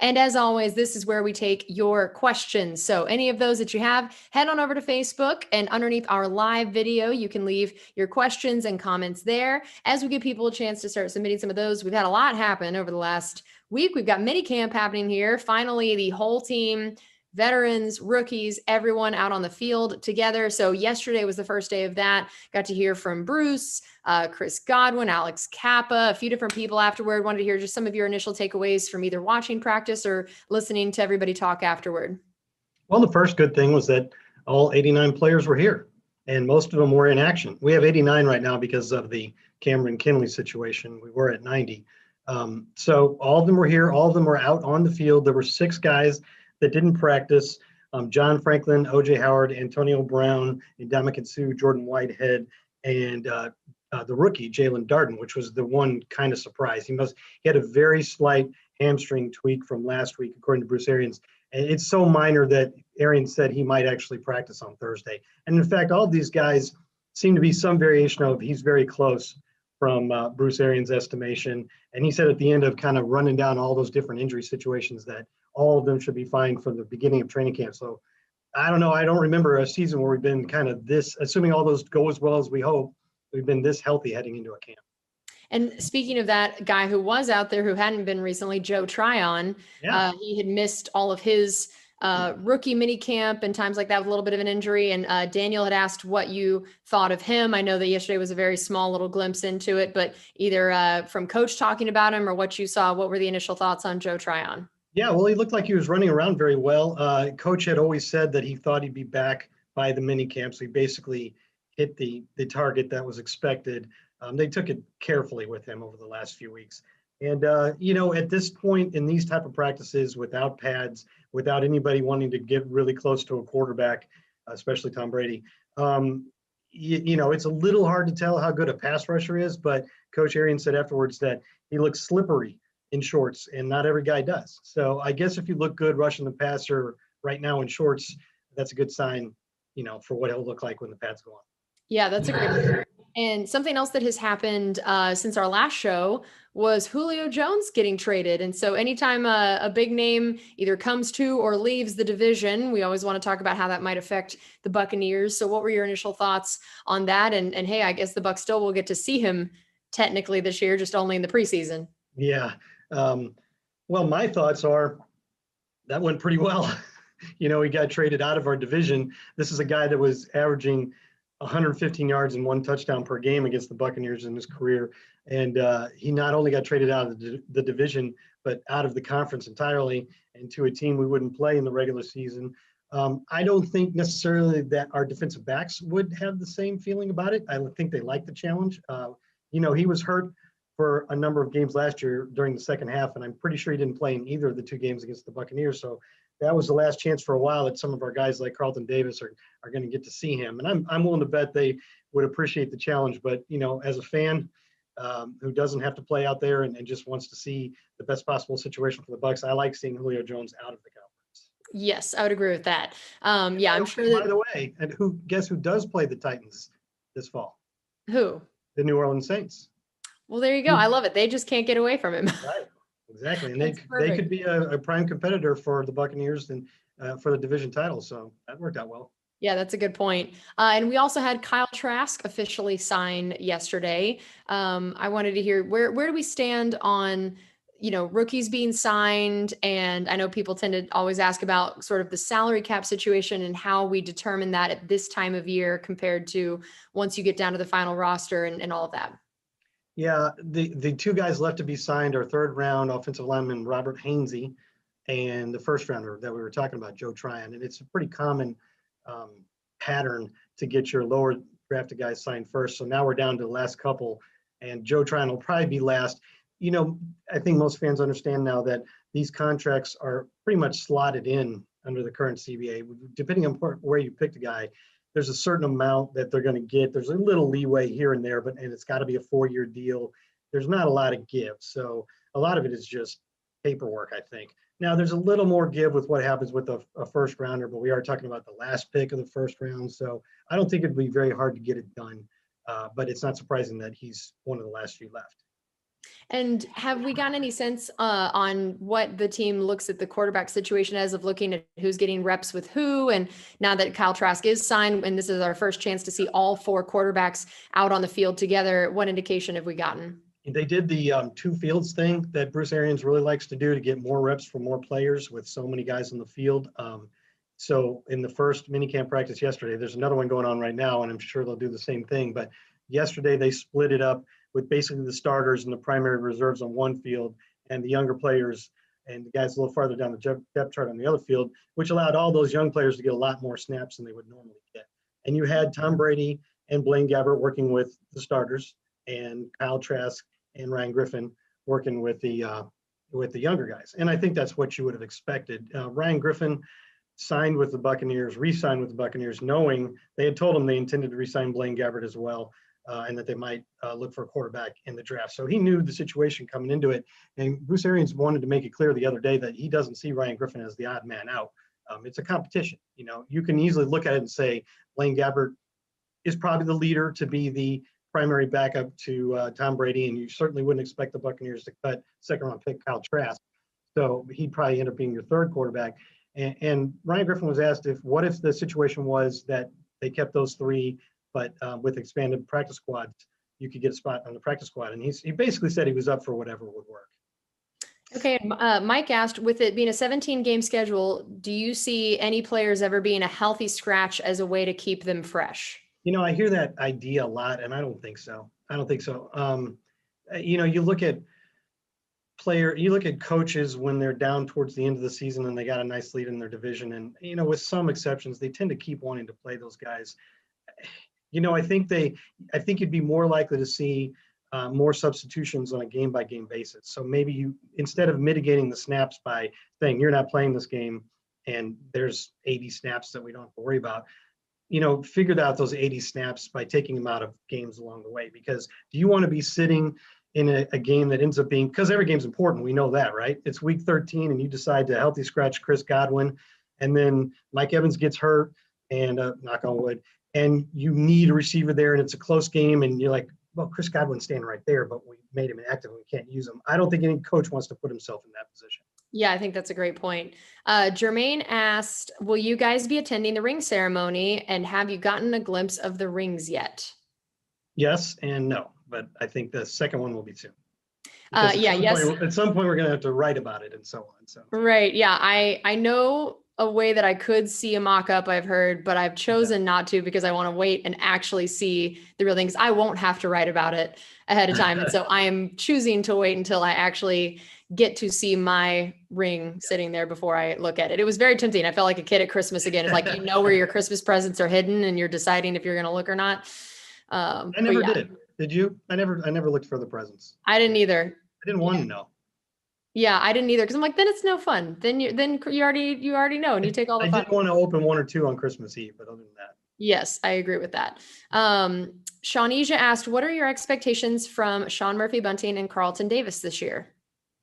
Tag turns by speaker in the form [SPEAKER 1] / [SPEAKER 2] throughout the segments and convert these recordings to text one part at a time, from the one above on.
[SPEAKER 1] And as always, this is where we take your questions. So any of those that you have, head on over to Facebook, and underneath our live video, you can leave your questions and comments there as we give people a chance to start submitting some of those. We've had a lot happen over the last week. We've got mini camp happening here. Finally, the whole team, veterans, rookies, everyone out on the field together. So yesterday was the first day of that. Got to hear from Bruce, Chris Godwin, Alex Kappa, a few different people afterward. Wanted to hear just some of your initial takeaways from either watching practice or listening to everybody talk afterward.
[SPEAKER 2] Well, the first good thing was that all 89 players were here, and most of them were in action. We have 89 right now because of the Cameron Kinley situation. We were at 90. So all of them were here. All of them were out on the field. There were 6 guys that didn't practice: John Franklin, O.J. Howard, Antonio Brown, Ndamukong Suh, Jordan Whitehead, and the rookie, Jalen Darden, which was the one kind of surprise. He had a very slight hamstring tweak from last week, according to Bruce Arians. And it's so minor that Arians said he might actually practice on Thursday. And in fact, all of these guys seem to be some variation of he's very close from Bruce Arians' estimation. And he said at the end of kind of running down all those different injury situations that all of them should be fine from the beginning of training camp. So I don't know. I don't remember a season where we've been kind of this, assuming all those go as well as we hope, we've been this healthy heading into a camp.
[SPEAKER 1] And speaking of that guy who was out there who hadn't been recently, Joe Tryon, he had missed all of his rookie mini camp and times like that with a little bit of an injury. And Daniel had asked what you thought of him. I know that yesterday was a very small little glimpse into it, but either from coach talking about him or what you saw, what were the initial thoughts on Joe Tryon?
[SPEAKER 2] Yeah, well, he looked like he was running around very well. Coach had always said that he thought he'd be back by the mini camp. So he basically hit the target that was expected. They took it carefully with him over the last few weeks. And, at this point in these type of practices, without pads, without anybody wanting to get really close to a quarterback, especially Tom Brady, it's a little hard to tell how good a pass rusher is. But Coach Arians said afterwards that he looks slippery in shorts, and not every guy does. So I guess if you look good rushing the passer right now in shorts, that's a good sign, for what he'll look like when the pads go on.
[SPEAKER 1] Yeah, that's a great. And something else that has happened since our last show was Julio Jones getting traded. And so anytime a big name either comes to or leaves the division, we always want to talk about how that might affect the Buccaneers. So what were your initial thoughts on that? And hey, I guess the Bucs still will get to see him technically this year, just only in the preseason.
[SPEAKER 2] Yeah. Well, my thoughts are that went pretty well. He got traded out of our division. This is a guy that was averaging 115 yards and 1 touchdown per game against the Buccaneers in his career. And he not only got traded out of the division, but out of the conference entirely and to a team we wouldn't play in the regular season. I don't think necessarily that our defensive backs would have the same feeling about it. I think they like the challenge. He was hurt for a number of games last year during the second half, and I'm pretty sure he didn't play in either of the 2 games against the Buccaneers. So that was the last chance for a while that some of our guys like Carlton Davis are going to get to see him. And I'm willing to bet they would appreciate the challenge. But, as a fan who doesn't have to play out there and just wants to see the best possible situation for the Bucs, I like seeing Julio Jones out of the conference.
[SPEAKER 1] Yes, I would agree with that. I'm sure that.
[SPEAKER 2] By the way, and guess who does play the Titans this fall?
[SPEAKER 1] Who?
[SPEAKER 2] The New Orleans Saints.
[SPEAKER 1] Well, there you go. I love it. They just can't get away from him.
[SPEAKER 2] Right. Exactly. And they could be a prime competitor for the Buccaneers and for the division title. So that worked out well.
[SPEAKER 1] Yeah, that's a good point. And we also had Kyle Trask officially sign yesterday. I wanted to hear where do we stand on, rookies being signed? And I know people tend to always ask about sort of the salary cap situation and how we determine that at this time of year compared to once you get down to the final roster and all of that.
[SPEAKER 2] Yeah, the 2 guys left to be signed are 3rd round offensive lineman Robert Hainsey and the 1st rounder that we were talking about, Joe Tryon. And it's a pretty common pattern to get your lower drafted guys signed first. So now we're down to the last couple, and Joe Tryon will probably be last. I think most fans understand now that these contracts are pretty much slotted in under the current CBA. Depending on where you pick the guy, there's a certain amount that they're going to get. There's a little leeway here and there, and it's got to be a 4-year deal. There's not a lot of give. So a lot of it is just paperwork, I think. Now, there's a little more give with what happens with a 1st rounder, but we are talking about the last pick of the 1st round. So I don't think it'd be very hard to get it done, but it's not surprising that he's one of the last few left.
[SPEAKER 1] And have we gotten any sense on what the team looks at the quarterback situation as of looking at who's getting reps with who? And now that Kyle Trask is signed, and this is our first chance to see all four quarterbacks out on the field together, what indication have we gotten?
[SPEAKER 2] They did the two fields thing that Bruce Arians really likes to do to get more reps for more players with so many guys on the field. So in the first minicamp practice yesterday, there's another one going on right now, and I'm sure they'll do the same thing. But yesterday they split it up with basically the starters and the primary reserves on one field and the younger players and the guys a little farther down the depth chart on the other field, which allowed all those young players to get a lot more snaps than they would normally get. And you had Tom Brady and Blaine Gabbert working with the starters, and Kyle Trask and Ryan Griffin working with the younger guys. And I think that's what you would have expected. Ryan Griffin signed with the Buccaneers, re-signed with the Buccaneers, knowing they had told him they intended to re-sign Blaine Gabbert as well, and that they might look for a quarterback in the draft. So he knew the situation coming into it. And Bruce Arians wanted to make it clear the other day that he doesn't see Ryan Griffin as the odd man out. It's a competition. You know, you can easily look at it and say Blaine Gabbert is probably the leader to be the primary backup to Tom Brady, and you certainly wouldn't expect the Buccaneers to cut second-round pick Kyle Trask. So he'd probably end up being your third quarterback. And Ryan Griffin was asked what if the situation was that they kept those three, but with expanded practice squads, you could get a spot on the practice squad. And he basically said he was up for whatever would work.
[SPEAKER 1] Okay, Mike asked, with it being a 17-game schedule, do you see any players ever being a healthy scratch as a way to keep them fresh?
[SPEAKER 2] You know, I hear that idea a lot, and I don't think so. You know, you look at coaches when they're down towards the end of the season and they got a nice lead in their division. And, you know, with some exceptions, they tend to keep wanting to play those guys. You know, I think you'd be more likely to see more substitutions on a game-by-game basis. So maybe you, instead of mitigating the snaps by saying you're not playing this game and there's 80 snaps that we don't have to worry about, you know, figured out those 80 snaps by taking them out of games along the way. Because do you want to be sitting in a game that ends up being, because every game's important, we know that, right? It's week 13 and you decide to healthy scratch Chris Godwin, and then Mike Evans gets hurt, and knock on wood, and you need a receiver there and it's a close game, and you're like, well, Chris Godwin's standing right there, but we made him inactive and we can't use him. I don't think any coach wants to put himself in that position.
[SPEAKER 1] Yeah, I think that's a great point. Jermaine asked, will you guys be attending the ring ceremony, and have you gotten a glimpse of the rings yet?
[SPEAKER 2] Yes and no, but I think the second one will be soon.
[SPEAKER 1] Yes.
[SPEAKER 2] At some point, we're going to have to write about it and so on. So
[SPEAKER 1] right. Yeah, I know a way that I could see a mock-up, I've heard, but I've chosen not to because I want to wait and actually see the real things. I won't have to write about it ahead of time. And so I am choosing to wait until I actually get to see my ring sitting there before I look at it. It was very tempting. I felt like a kid at Christmas again. It's like, you know, where your Christmas presents are hidden and you're deciding if you're going to look or not.
[SPEAKER 2] I never did. Did you? I never looked for the presents.
[SPEAKER 1] I didn't either.
[SPEAKER 2] I didn't want to know.
[SPEAKER 1] Yeah, I didn't either, because I'm like, then it's no fun. Then you already know, and you take all the fun.
[SPEAKER 2] I did want to open one or two on Christmas Eve, but other than that.
[SPEAKER 1] Yes, I agree with that. Shawnesia asked, what are your expectations from Sean Murphy-Bunting and Carlton Davis this year?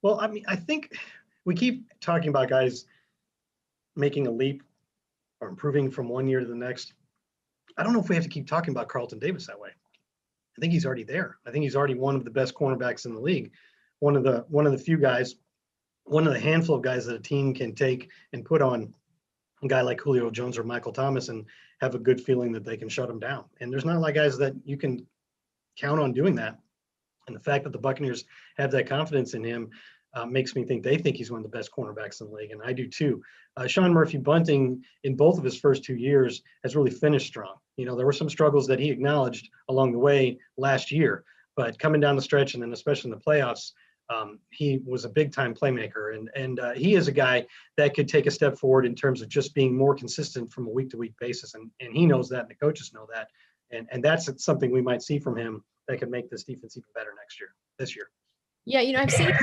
[SPEAKER 2] Well, I mean, I think we keep talking about guys making a leap or improving from one year to the next. I don't know if we have to keep talking about Carlton Davis that way. I think he's already there. I think he's already one of the best cornerbacks in the league. One of the few guys, one of the handful of guys that a team can take and put on a guy like Julio Jones or Michael Thomas and have a good feeling that they can shut him down. And there's not a lot of guys that you can count on doing that. And the fact that the Buccaneers have that confidence in him makes me think they think he's one of the best cornerbacks in the league, and I do too. Sean Murphy-Bunting, in both of his first 2 years, has really finished strong. You know, there were some struggles that he acknowledged along the way last year, but coming down the stretch and then especially in the playoffs, he was a big-time playmaker, and he is a guy that could take a step forward in terms of just being more consistent from a week-to-week basis, and he knows that, and the coaches know that, and that's something we might see from him that could make this defense even better this year.
[SPEAKER 1] Yeah, you know, I've seen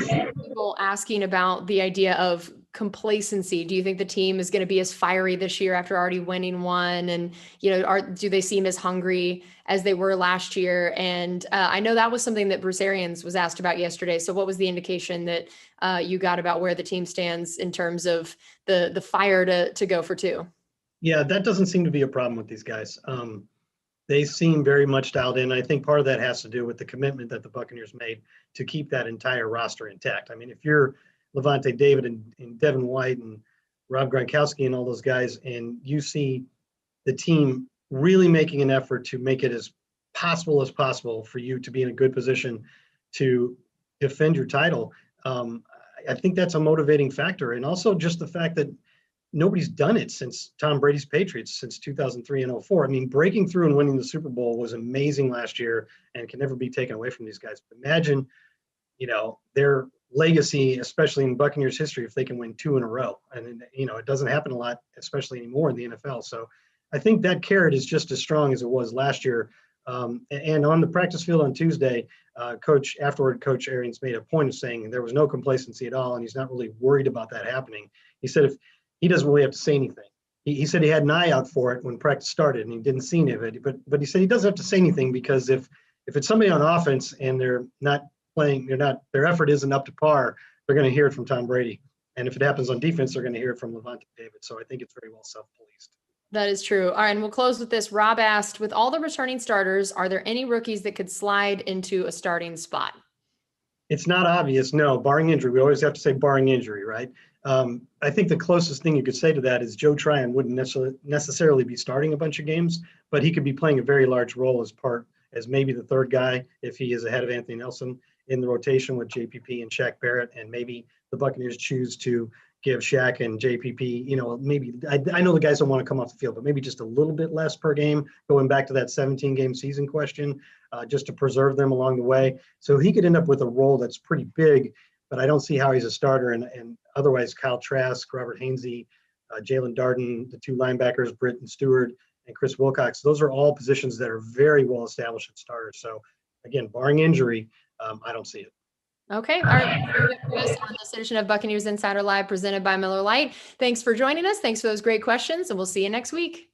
[SPEAKER 1] people asking about the idea of complacency. Do you think the team is going to be as fiery this year after already winning one? And, you know, do they seem as hungry as they were last year? And I know that was something that Bruce Arians was asked about yesterday. So what was the indication that you got about where the team stands in terms of the fire to go for two?
[SPEAKER 2] Yeah, that doesn't seem to be a problem with these guys. They seem very much dialed in. I think part of that has to do with the commitment that the Buccaneers made to keep that entire roster intact. I mean, if you're Levante David and Devin White and Rob Gronkowski and all those guys, and you see the team really making an effort to make it as possible for you to be in a good position to defend your title, I think that's a motivating factor. And also just the fact that nobody's done it since Tom Brady's Patriots since 2003 and 04. I mean, breaking through and winning the Super Bowl was amazing last year and can never be taken away from these guys. But imagine, their legacy, especially in Buccaneers history, if they can win 2 in a row. And, it doesn't happen a lot, especially anymore in the NFL. So I think that carrot is just as strong as it was last year. And on the practice field on Tuesday, Coach Arians made a point of saying there was no complacency at all, and he's not really worried about that happening. He said if he doesn't really have to say anything. He said he had an eye out for it when practice started, and he didn't see any of it. But he said he doesn't have to say anything because if it's somebody on offense and they're not playing, their effort isn't up to par, they're going to hear it from Tom Brady. And if it happens on defense, they're going to hear it from Levante David. So I think it's very well self-policed.
[SPEAKER 1] That is true. All right, and we'll close with this. Rob asked, with all the returning starters, are there any rookies that could slide into a starting spot?
[SPEAKER 2] It's not obvious, no, barring injury. We always have to say barring injury, right? I think the closest thing you could say to that is Joe Tryon wouldn't necessarily be starting a bunch of games, but he could be playing a very large role as maybe the third guy if he is ahead of Anthony Nelson in the rotation with JPP and Shaq Barrett, and maybe the Buccaneers choose to give Shaq and JPP, maybe I know the guys don't want to come off the field, but maybe just a little bit less per game, going back to that 17-game season question, just to preserve them along the way. So he could end up with a role that's pretty big, but I don't see how he's a starter. And otherwise, Kyle Trask, Robert Hainsey, Jalen Darden, the 2 linebackers, Britton Stewart, and Chris Wilcox, those are all positions that are very well established at starters. So again, barring injury, I don't see it.
[SPEAKER 1] Okay. All right. On this edition of Buccaneers Insider Live presented by Miller Lite. Thanks for joining us. Thanks for those great questions, and we'll see you next week.